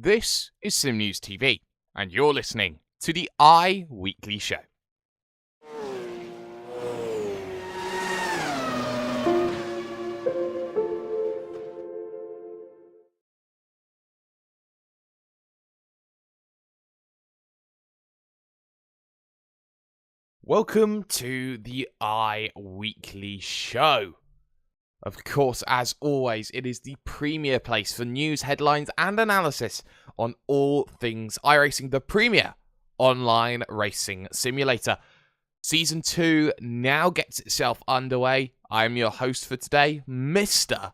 This is SimNews.TV, and you're listening to the iWeekly show. Welcome to the iWeekly show. Of course, as always, it is the premier place for news, headlines, and analysis on all things iRacing, the premier online racing simulator. Season 2 now gets itself underway. I am your host for today, Mr.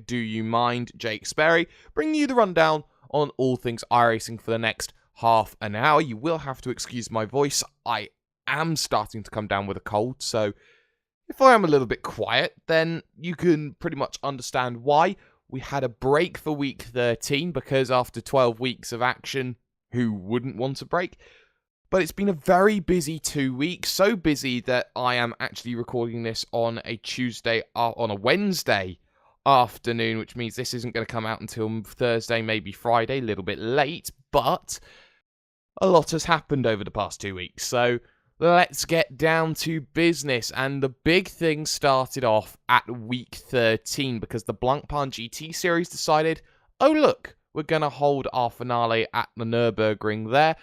Do You Mind, Jake Sparey, bringing you the rundown on all things iRacing for the next half an hour. You will have to excuse my voice. I am starting to come down with a cold, so if I am a little bit quiet, then you can pretty much understand why. We had a break for week 13 because after 12 weeks of action, who wouldn't want a break? But it's been a very busy 2 weeks, so busy that I am actually recording this on a Wednesday afternoon, which means this isn't going to come out until Thursday, maybe Friday, a little bit late, but a lot has happened over the past 2 weeks, so let's get down to business. And the big thing started off at week 13 because the Blancpain GT series decided, oh look, we're going to hold our finale at the Nürburgring there.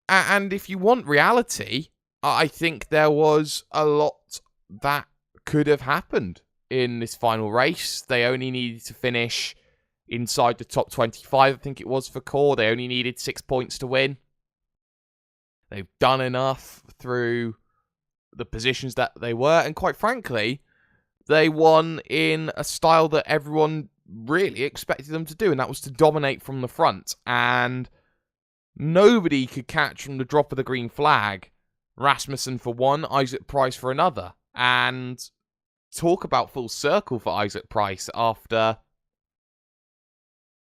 And if you want reality, I think there was a lot that could have happened in this final race. They only needed to finish inside the top 25, I think it was, for core. They only needed 6 points to win. They've done enough through the positions that they were, and quite frankly, they won in a style that everyone really expected them to do, and that was to dominate from the front. And nobody could catch from the drop of the green flag Rasmussen for one, Isaac Price for another. And talk about full circle for Isaac Price after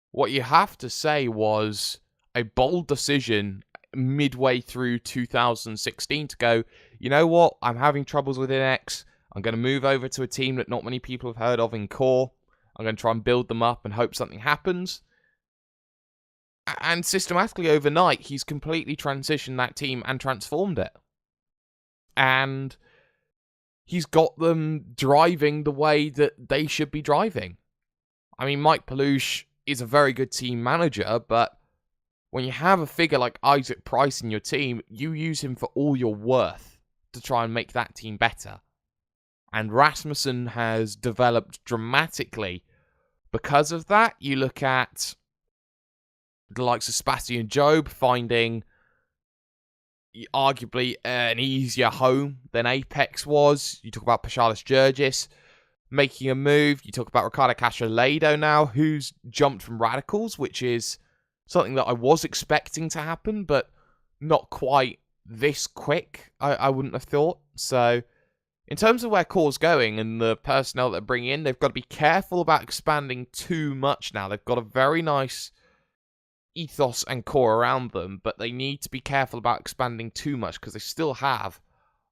what you have to say was a bold decision midway through 2016 to go, you know what, I'm having troubles with NX. I'm going to move over to a team that not many people have heard of in core. I'm going to try and build them up and hope something happens. And systematically overnight, he's completely transitioned that team and transformed it. And he's got them driving the way that they should be driving. I mean, Mike Palouche is a very good team manager, but when you have a figure like Isaac Price in your team, you use him for all you're worth to try and make that team better. And Rasmussen has developed dramatically because of that. You look at the likes of Sebastian Job finding arguably an easier home than Apex was. You talk about Paschalis Gergis making a move. You talk about Ricardo Castro-Ledo now, who's jumped from Radicals, which is something that I was expecting to happen, but not quite this quick, I wouldn't have thought. So, in terms of where core's going and the personnel that they're bringing in, they've got to be careful about expanding too much now. They've got a very nice ethos and core around them, but they need to be careful about expanding too much because they still have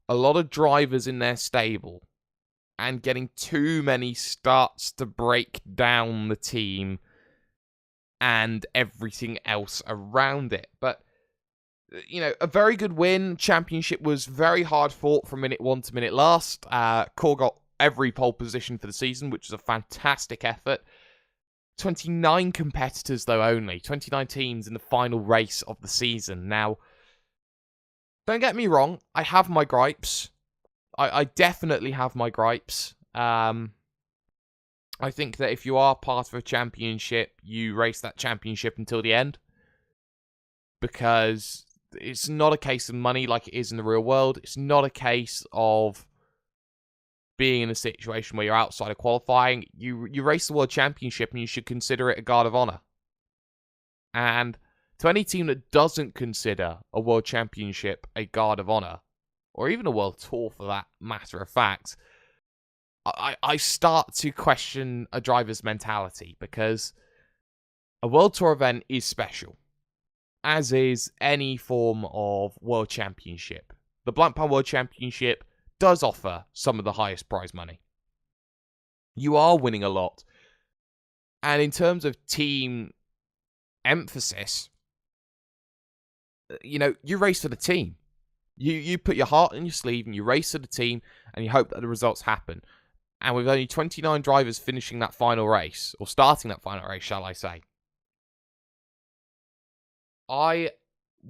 a lot of drivers in their stable, and getting too many starts to break down the team and everything else around it. But, you know, a very good win. Championship was very hard fought from minute 1 to minute last. Core got every pole position for the season, which was a fantastic effort. 29 competitors, though, only. 29 teams in the final race of the season. Now, don't get me wrong, I have my gripes. I definitely have my gripes. I think that if you are part of a championship, you race that championship until the end. Because it's not a case of money like it is in the real world. It's not a case of being in a situation where you're outside of qualifying. You race the World Championship and you should consider it a guard of honor. And to any team that doesn't consider a World Championship a guard of honor, or even a World Tour for that matter of fact, I start to question a driver's mentality, because a World Tour event is special, as is any form of World Championship. The Blancpain World Championship does offer some of the highest prize money. You are winning a lot. And in terms of team emphasis, you race for the team. You put your heart in your sleeve and you race for the team and you hope that the results happen. And with only 29 drivers finishing that final race, or starting that final race, shall I say, I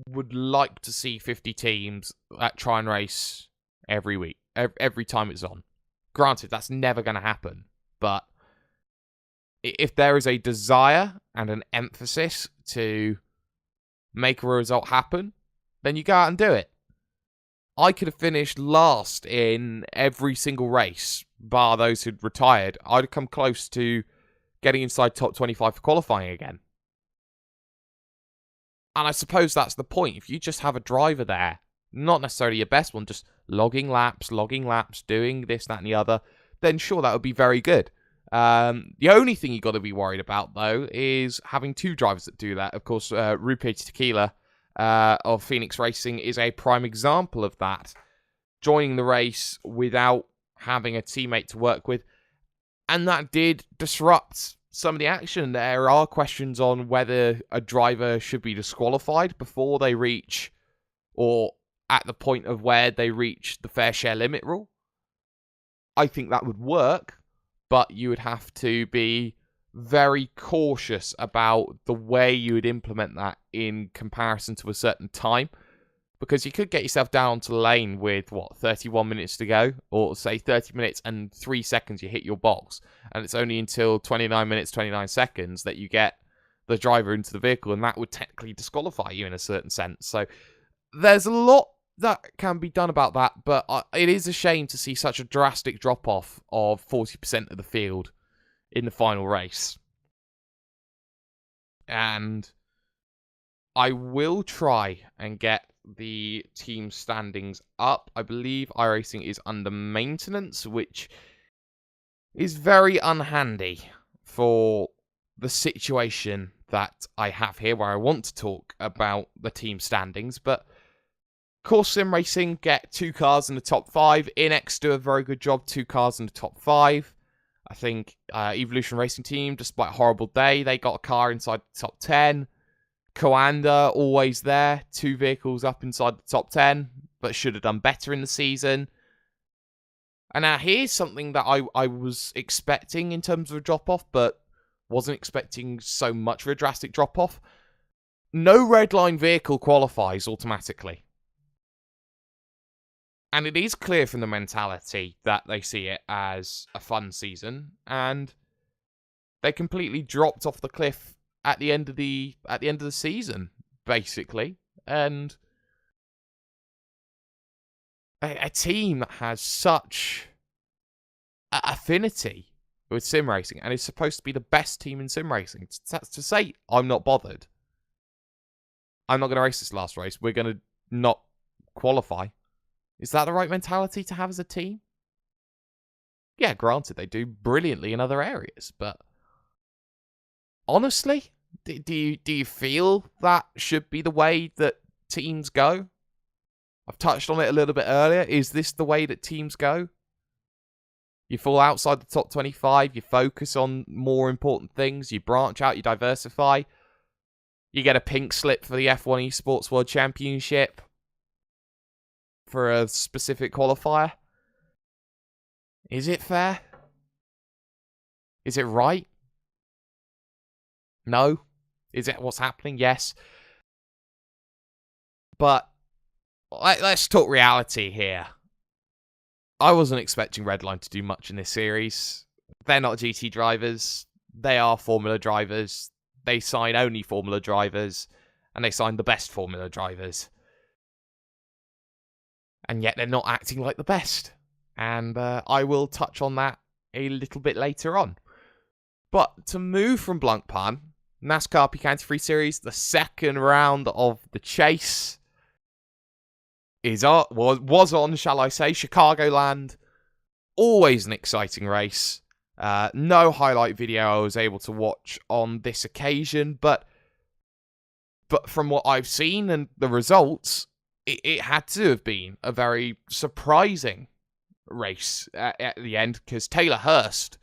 would like to see 50 teams that try and race every week, every time it's on. Granted, that's never going to happen, but if there is a desire and an emphasis to make a result happen, then you go out and do it. I could have finished last in every single race, bar those who'd retired. I'd have come close to getting inside top 25 for qualifying again. And I suppose that's the point. If you just have a driver there, not necessarily your best one, just logging laps, doing this, that, and the other, then sure, that would be very good. The only thing you've got to be worried about, though, is having two drivers that do that. Of course, Rupe Tequila of Phoenix Racing is a prime example of that. Joining the race without having a teammate to work with. And that did disrupt some of the action. There are questions on whether a driver should be disqualified before they reach, or at the point of where they reach the fair share limit rule. I think that would work, but you would have to be very cautious about the way you would implement that in comparison to a certain time, because you could get yourself down to the lane with, 31 minutes to go, or say 30 minutes and 3 seconds you hit your box, and it's only until 29 minutes, 29 seconds that you get the driver into the vehicle, and that would technically disqualify you in a certain sense. So there's a lot that can be done about that, but it is a shame to see such a drastic drop-off of 40% of the field in the final race. And I will try and get the team standings up. I believe iRacing is under maintenance, which is very unhandy for the situation that I have here, where I want to talk about the team standings. But Course Sim Racing get 2 cars in the top 5. Inex do a very good job, 2 cars in the top 5. I think Evolution Racing Team, despite a horrible day, they got a car inside the top 10. Coanda, always there, 2 vehicles up inside the top 10, but should have done better in the season. And now here's something that I was expecting in terms of a drop-off, but wasn't expecting so much of a drastic drop-off. No redline vehicle qualifies automatically. And it is clear from the mentality that they see it as a fun season, and they completely dropped off the cliff at the end of the season, basically. And a team that has such affinity with sim racing and is supposed to be the best team in sim racing, to say I'm not bothered, I'm not going to race this last race, we're going to not qualify. Is that the right mentality to have as a team? Yeah, granted, they do brilliantly in other areas, but honestly, do you feel that should be the way that teams go? I've touched on it a little bit earlier. Is this the way that teams go? You fall outside the top 25, you focus on more important things, you branch out, you diversify, you get a pink slip for the F1 Esports World Championship for a specific qualifier. Is it fair? Is it right? No. Is it what's happening? Yes. But let's talk reality here. I wasn't expecting Redline to do much in this series. They're not GT drivers. They are Formula drivers. They sign only Formula drivers. And they sign the best Formula drivers. And yet they're not acting like the best. And I will touch on that a little bit later on. But to move from Blancpain, NASCAR Peak Antifreeze Series, the second round of the chase was on, shall I say, Chicagoland. Always an exciting race. No highlight video I was able to watch on this occasion, but from what I've seen and the results, it had to have been a very surprising race at the end, because Taylor Hurst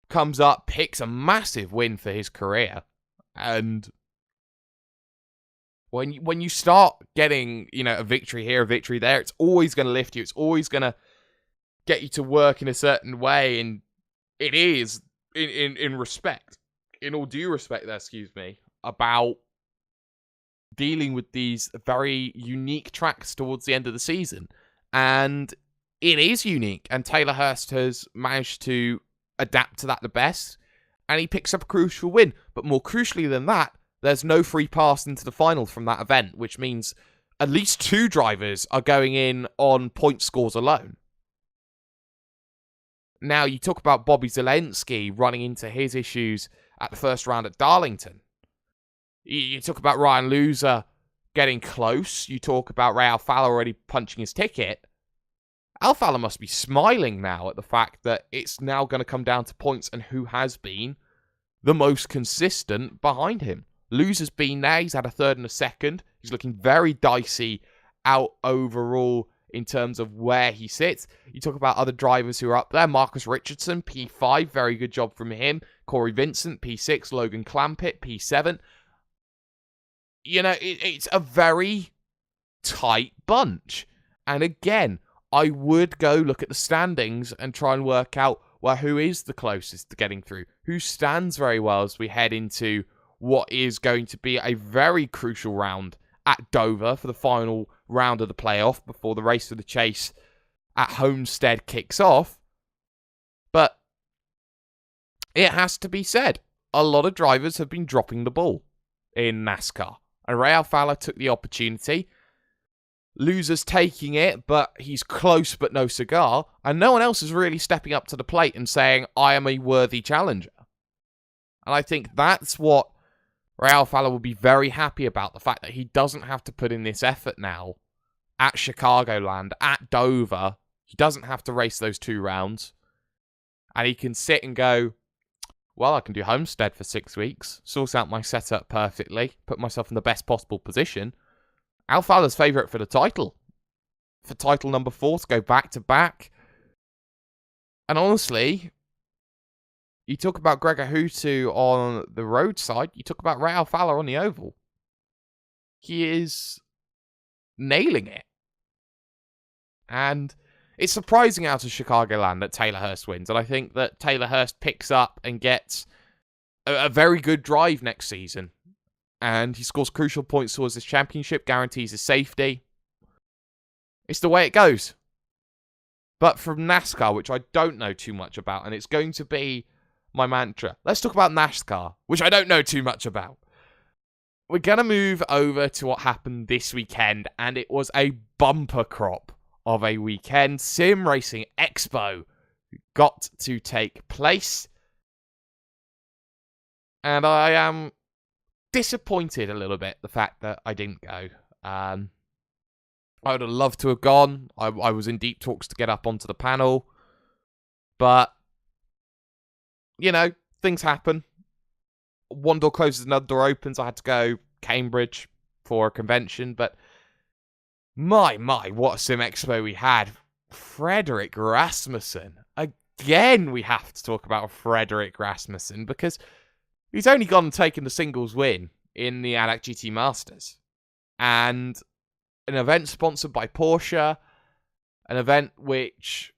comes up, picks a massive win for his career, and when you start getting, a victory here, a victory there, it's always going to lift you. It's always going to get you to work in a certain way, and it is in respect, in all due respect, about dealing with these very unique tracks towards the end of the season. And it is unique, and Taylor Hurst has managed to adapt to that the best, and he picks up a crucial win. But more crucially than that, there's no free pass into the final from that event, which means at least 2 drivers are going in on point scores alone. Now, you talk about Bobby Zelensky running into his issues at the first round at Darlington. You talk about Ryan Loser getting close. You talk about Ray Alfala already punching his ticket. Alfala must be smiling now at the fact that it's now going to come down to points and who has been the most consistent behind him. Loser's been there. He's had a third and a second. He's looking very dicey out overall in terms of where he sits. You talk about other drivers who are up there. Marcus Richardson, P5, very good job from him. Corey Vincent, P6. Logan Clampett, P7. It's a very tight bunch. And again, I would go look at the standings and try and work out, who is the closest to getting through? Who stands very well as we head into what is going to be a very crucial round at Dover for the final round of the playoff before the race for the chase at Homestead kicks off. But it has to be said, a lot of drivers have been dropping the ball in NASCAR. And Ray Alfala took the opportunity. Loser's taking it, but he's close but no cigar. And no one else is really stepping up to the plate and saying, I am a worthy challenger. And I think that's what Ray Alfala will be very happy about, the fact that he doesn't have to put in this effort now at Chicagoland, at Dover. He doesn't have to race those 2 rounds. And he can sit and go, well, I can do Homestead for 6 weeks, sort out my setup perfectly, put myself in the best possible position. Alfala's favourite for the title. For title number 4 to go back-to-back. And honestly, you talk about Gregor Hutu on the roadside. You talk about Ray Alfala on the oval. He is nailing it. And it's surprising out of Chicagoland that Taylor Hurst wins. And I think that Taylor Hurst picks up and gets a very good drive next season. And he scores crucial points towards this championship, guarantees his safety. It's the way it goes. But from NASCAR, which I don't know too much about, and it's going to be my mantra. Let's talk about NASCAR, which I don't know too much about. We're going to move over to what happened this weekend, and it was a bumper crop of a weekend. Sim Racing Expo got to take place. And I am disappointed a little bit, the fact that I didn't go. I would have loved to have gone. I was in deep talks to get up onto the panel. But things happen. One door closes, another door opens. I had to go Cambridge for a convention, but my, what a Sim Expo we had. Frederick Rasmussen. Again, we have to talk about Frederick Rasmussen, because he's only gone and taken the singles win in the ADAC GT Masters. And an event sponsored by Porsche, an event which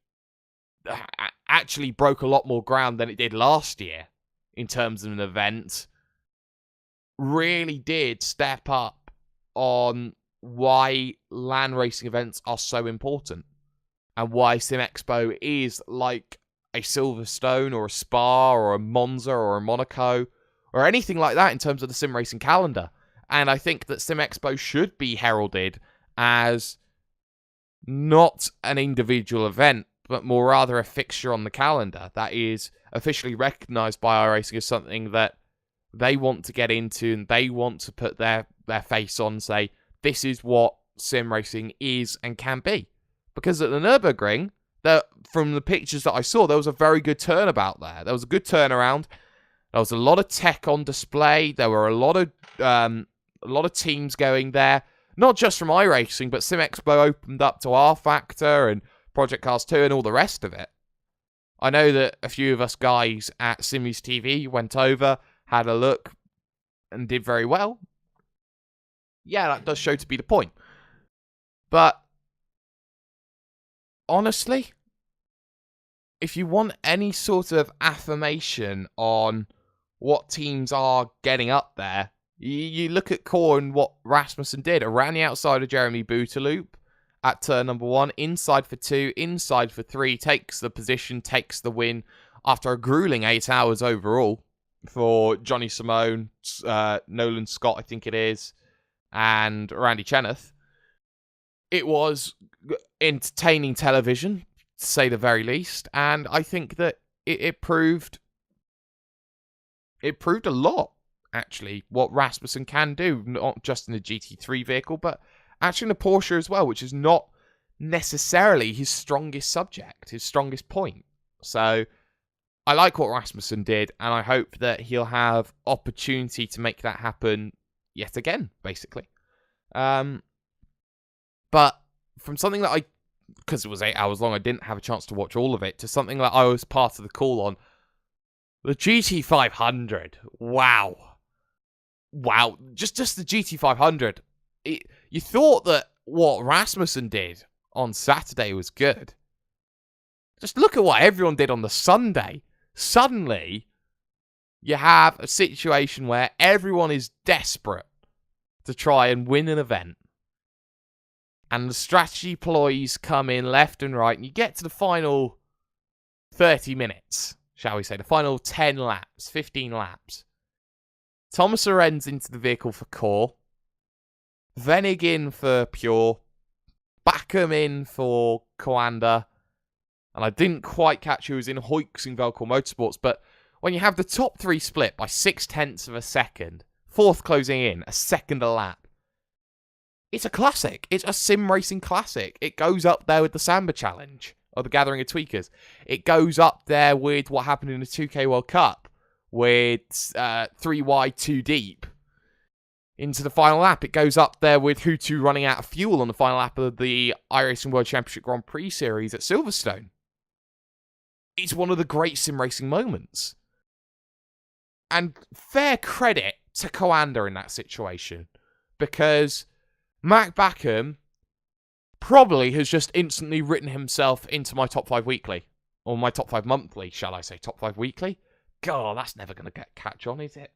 actually broke a lot more ground than it did last year in terms of an event, really did step up on why land racing events are so important and why Sim Expo is like a Silverstone or a Spa or a Monza or a Monaco or anything like that in terms of the sim racing calendar. And I think that Sim Expo should be heralded as not an individual event, but more rather a fixture on the calendar that is officially recognised by iRacing as something that they want to get into and they want to put their face on and say, this is what sim racing is and can be. Because at the Nürburgring, from the pictures that I saw, there was a very good turnabout there. There was a good turnaround. There was a lot of tech on display. There were a lot of teams going there. Not just from iRacing, but Sim Expo opened up to R Factor and Project Cars 2 and all the rest of it. I know that a few of us guys at SimNews.TV went over, had a look, and did very well. yeah, that does show to be the point. But honestly, if you want any sort of affirmation on what teams are getting up there, you look at Core and what Rasmussen did. Around the outside of Jeremy Bouteloup at turn number 1, inside for 2, inside for 3, takes the position, takes the win after a grueling 8 hours overall for Johnny Simone, Nolan Scott, I think it is, and Randy Cheneth. It was entertaining television, to say the very least, and I think that it proved a lot, actually, what Rasmussen can do, not just in the GT3 vehicle, but actually in the Porsche as well, which is not necessarily his strongest subject, his strongest point. So I like what Rasmussen did, and I hope that he'll have opportunity to make that happen yet again, basically. But from something that because it was 8 hours long, I didn't have a chance to watch all of it, to something that I was part of the call on, the GT500. Wow. Just the GT500. You thought that what Rasmussen did on Saturday was good. Just look at what everyone did on the Sunday. Suddenly, you have a situation where everyone is desperate to try and win an event. And the strategy ploys come in left and right, and you get to the final 30 minutes, shall we say, the final 10 laps, 15 laps. Thomas Lorenz into the vehicle for Core, Venig in for Pure, Backham in for Coanda, and I didn't quite catch who was in Hoyks in Velcro Motorsports, but when you have the top 3 split by 0.6 of a second, 4th closing in, a second a lap, it's a classic. It's a sim racing classic. It goes up there with the Samba Challenge, or the Gathering of Tweakers. It goes up there with what happened in the 2K World Cup, with 3 wide, 2 deep. Into the final lap, it goes up there with Hutu running out of fuel on the final lap of the iRacing World Championship Grand Prix Series at Silverstone. It's one of the great sim racing moments. And fair credit to Coanda in that situation, because Mac Backham probably has just instantly written himself into my top 5 weekly. Or my top 5 monthly, shall I say. Top 5 weekly? God, that's never going to catch on, is it?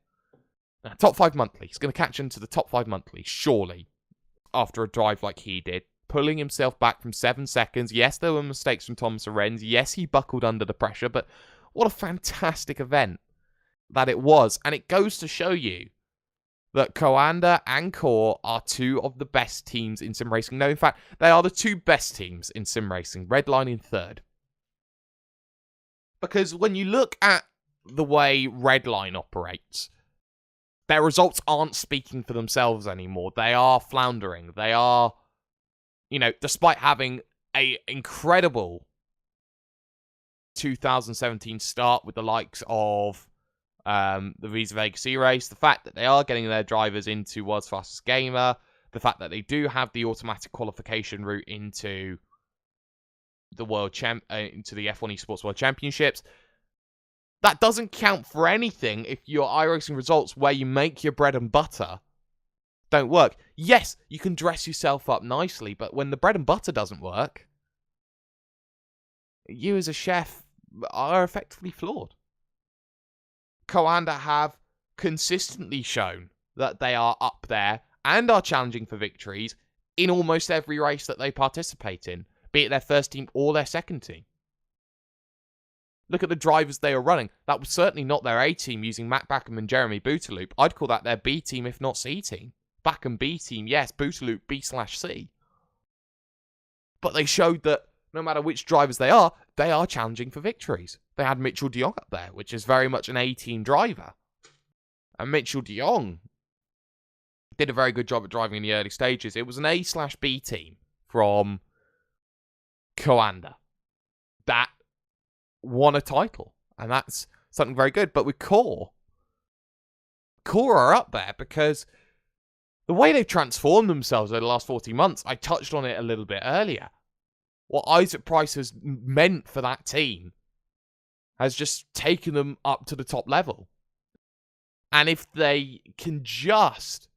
No, top 5 monthly. He's going to catch into the top 5 monthly, surely. After a drive like he did. Pulling himself back from 7 seconds. Yes, there were mistakes from Thomas Lorenz. Yes, he buckled under the pressure. But what a fantastic event that it was. And it goes to show you that Coanda and Core are 2 of the best teams in sim racing. No, in fact, they are the 2 best teams in sim racing. Redline in 3rd. Because when you look at the way Redline operates, their results aren't speaking for themselves anymore. They are floundering. They are, despite having an incredible 2017 start with the likes of the Visa Vegas E-Race, the fact that they are getting their drivers into World's Fastest Gamer, the fact that they do have the automatic qualification route into the into the F1 Esports World Championships, that doesn't count for anything if your iRacing results where you make your bread and butter don't work. Yes, you can dress yourself up nicely, but when the bread and butter doesn't work, you as a chef are effectively flawed. Coanda have consistently shown that they are up there and are challenging for victories in almost every race that they participate in, be it their first team or their second team. Look at the drivers they are running. That was certainly not their A team using Matt Backham and Jeremy Bouteloup. I'd call that their B team, if not C team. Backham B team, yes. Bouteloup B/C. But they showed that no matter which drivers they are challenging for victories. They had Mitchell de Jong up there, which is very much an A-team driver. And Mitchell de Jong did a very good job at driving in the early stages. It was an A/B team from Coanda that won a title. And that's something very good. But with Core are up there because the way they've transformed themselves over the last 40 months, I touched on it a little bit earlier. What Isaac Price has meant for that team has just taken them up to the top level. And if they can just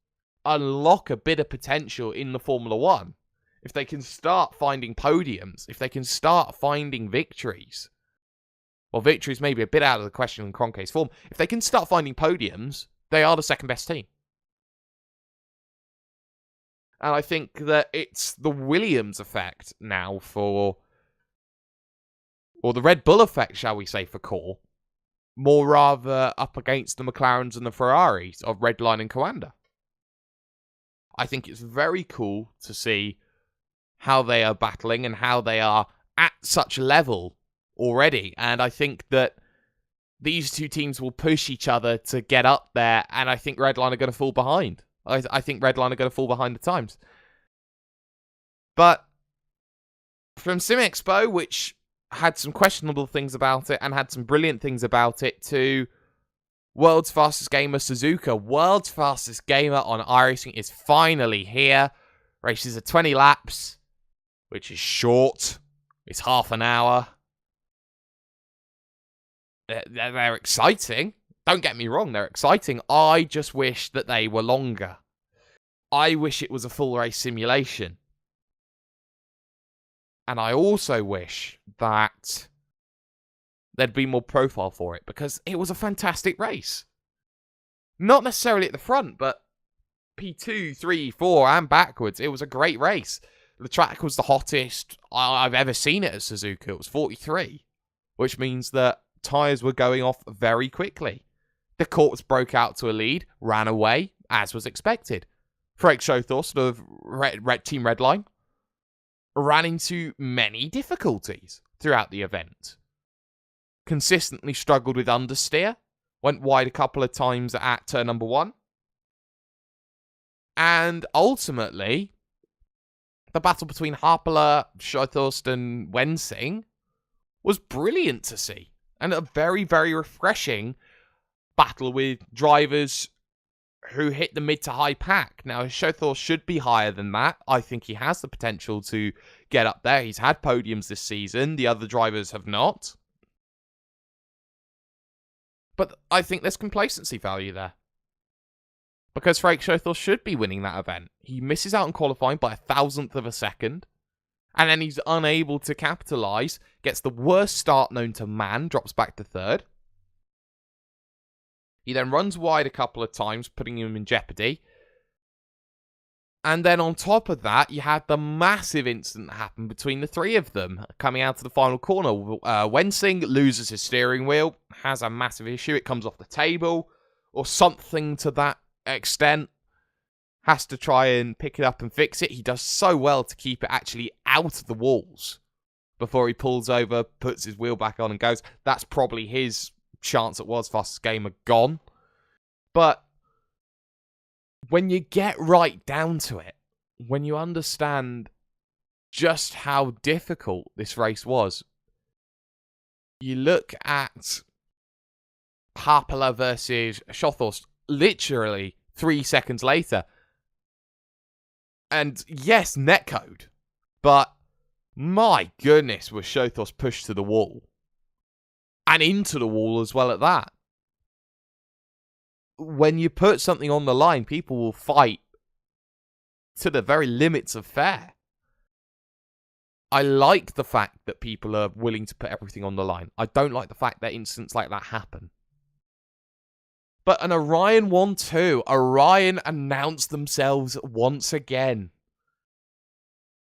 unlock a bit of potential in the Formula One, if they can start finding podiums, if they can start finding victories, well, victories may be a bit out of the question in Kroenke's form. If they can start finding podiums, they are the second best team. And I think that it's the Williams effect now or the Red Bull effect, shall we say, for Core, more rather up against the McLarens and the Ferraris of Redline and Coanda. I think it's very cool to see how they are battling and how they are at such a level already. And I think that these two teams will push each other to get up there, and I think Redline are going to fall behind. I think Redline are going to fall behind at times. But from Sim Expo, which had some questionable things about it and had some brilliant things about it, to World's Fastest Gamer Suzuka. World's Fastest Gamer on iRacing is finally here. Races are 20 laps, which is short. It's half an hour. They're exciting. Don't get me wrong, they're exciting. I just wish that they were longer. I wish it was a full race simulation. And I also wish that there'd be more profile for it, because it was a fantastic race. Not necessarily at the front, but P2, 3, 4, and backwards. It was a great race. The track was the hottest I've ever seen it at Suzuka. It was 43, which means that tyres were going off very quickly. The Corps broke out to a lead, ran away, as was expected. Frank Schothor, sort of Team Redline, ran into many difficulties throughout the event. Consistently struggled with understeer, went wide a couple of times at turn number 1. And ultimately, the battle between Harpala, Schothorst, and Wensing was brilliant to see. And a very, very refreshing battle with drivers who hit the mid to high pack. Now, Schothorst should be higher than that. I think he has the potential to get up there. He's had podiums this season. The other drivers have not. But I think there's complacency value there, because Frank Schothorst should be winning that event. He misses out on qualifying by 1,000th of a second, and then he's unable to capitalise, gets the worst start known to man, drops back to 3rd. He then runs wide a couple of times, putting him in jeopardy. And then on top of that, you had the massive incident that happened between the three of them coming out to the final corner. Wensing loses his steering wheel, has a massive issue. It comes off the table or something to that extent. Has to try and pick it up and fix it. He does so well to keep it actually out of the walls before he pulls over, puts his wheel back on and goes. That's probably his chance at World's Fastest Gamer gone. But when you get right down to it, when you understand just how difficult this race was, you look at Harpala versus Schothorst literally 3 seconds later. And yes, netcode, but my goodness, was Schothorst pushed to the wall. And into the wall as well at that. When you put something on the line, people will fight to the very limits of fair. I like the fact that people are willing to put everything on the line. I don't like the fact that incidents like that happen. But an Orion won too. Orion announced themselves once again.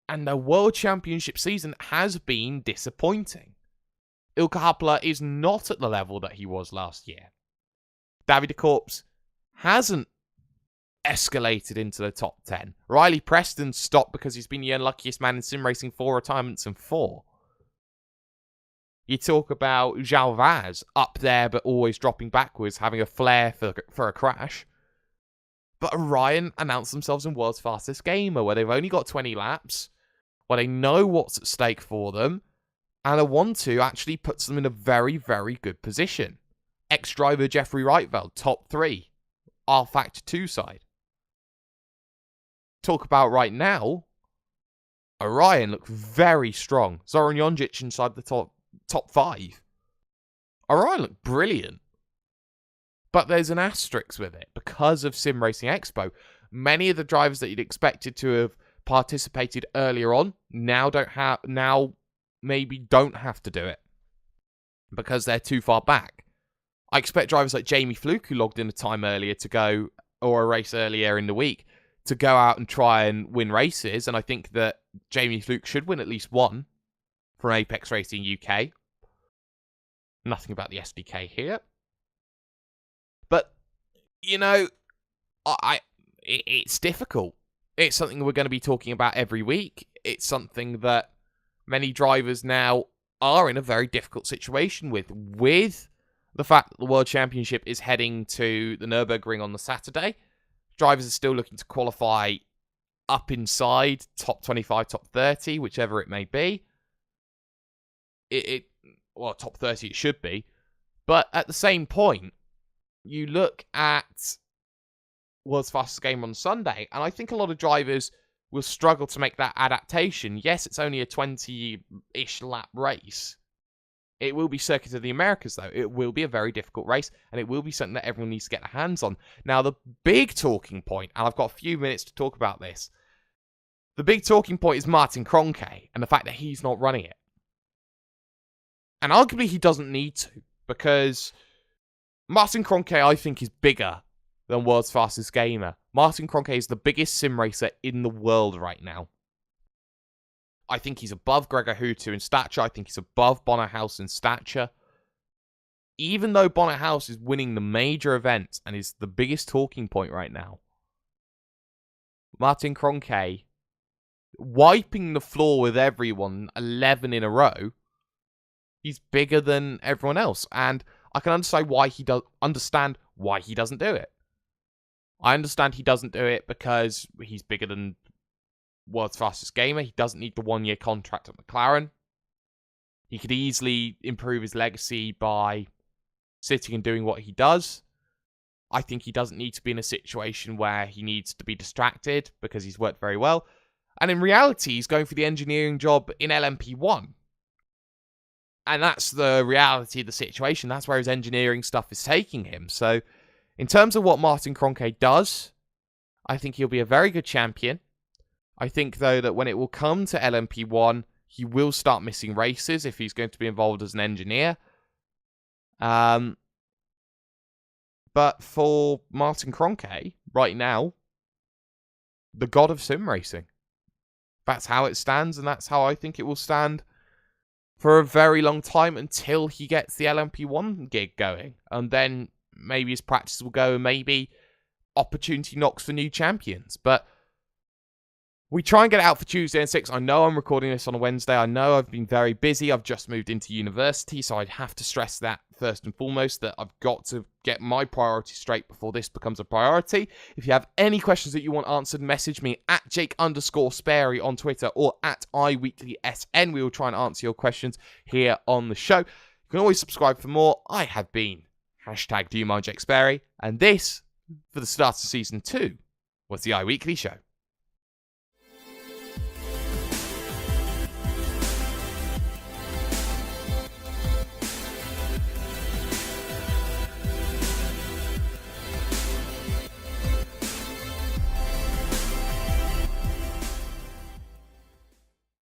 And the World Championship season has been disappointing. Ilkka Harpala is not at the level that he was last year. Davide Corps hasn't escalated into the top 10. Riley Preston stopped because he's been the unluckiest man in sim racing, 4 retirements and 4. You talk about João Vaz up there but always dropping backwards, having a flair for a crash. But Orion announced themselves in World's Fastest Gamer, where they've only got 20 laps, where they know what's at stake for them, and a 1-2 actually puts them in a very, very good position. Ex-driver Jeffrey Reitveld, top 3. R Factor 2 side. Talk about right now, Orion look very strong. Zoran Jonjic inside the top 5. Orion look brilliant. But there's an asterisk with it because of Sim Racing Expo. Many of the drivers that you'd expected to have participated earlier on now maybe don't have to do it because they're too far back. I expect drivers like Jamie Fluke, who logged in a time earlier to go, or a race earlier in the week, to go out and try and win races. And I think that Jamie Fluke should win at least one from Apex Racing UK. Nothing about the SDK here. But, you know, it's difficult. It's something we're going to be talking about every week. It's something that many drivers now are in a very difficult situation with the fact that the World Championship is heading to the Nürburgring on the Saturday. Drivers are still looking to qualify up inside top 25, top 30, whichever it may be. Well, top 30 it should be. But at the same point, you look at World's Fastest Game on Sunday, and I think a lot of drivers will struggle to make that adaptation. Yes, it's only a 20-ish lap race. It will be Circuit of the Americas, though. It will be a very difficult race, and it will be something that everyone needs to get their hands on. Now, the big talking point, and I've got a few minutes to talk about this, the big talking point is Martin Kroenke and the fact that he's not running it. And arguably, he doesn't need to, because Martin Kroenke, I think, is bigger than World's Fastest Gamer. Martin Kroenke is the biggest sim racer in the world right now. I think he's above Gregor Hutu in stature. I think he's above Bonner House in stature. Even though Bonner House is winning the major events and is the biggest talking point right now, Martin Kroenke, wiping the floor with everyone 11 in a row, he's bigger than everyone else. And I can understand why he doesn't do it. I understand he doesn't do it because he's bigger than World's Fastest Gamer. He doesn't need the 1-year contract at McLaren. He could easily improve his legacy by sitting and doing what he does. I think he doesn't need to be in a situation where he needs to be distracted because he's worked very well. And in reality, he's going for the engineering job in LMP1. And that's the reality of the situation. That's where his engineering stuff is taking him. So, in terms of what Martin Kroenke does, I think he'll be a very good champion. I think, though, that when it will come to LMP1, he will start missing races if he's going to be involved as an engineer. But for Martin Kroenke, right now, the god of sim racing. That's how it stands, and that's how I think it will stand for a very long time until he gets the LMP1 gig going. And then maybe his practice will go, and maybe opportunity knocks for new champions. But we try and get it out for Tuesday and 6. I know I'm recording this on a Wednesday. I know I've been very busy. I've just moved into university, so I'd have to stress that first and foremost, that I've got to get my priorities straight before this becomes a priority. If you have any questions that you want answered, message me at Jake_Sparey on Twitter or at iWeeklySN. We will try and answer your questions here on the show. You can always subscribe for more. I have been #Do You Mind Jake Sparey, and this, for the start of Season 2, was the iWeekly Show.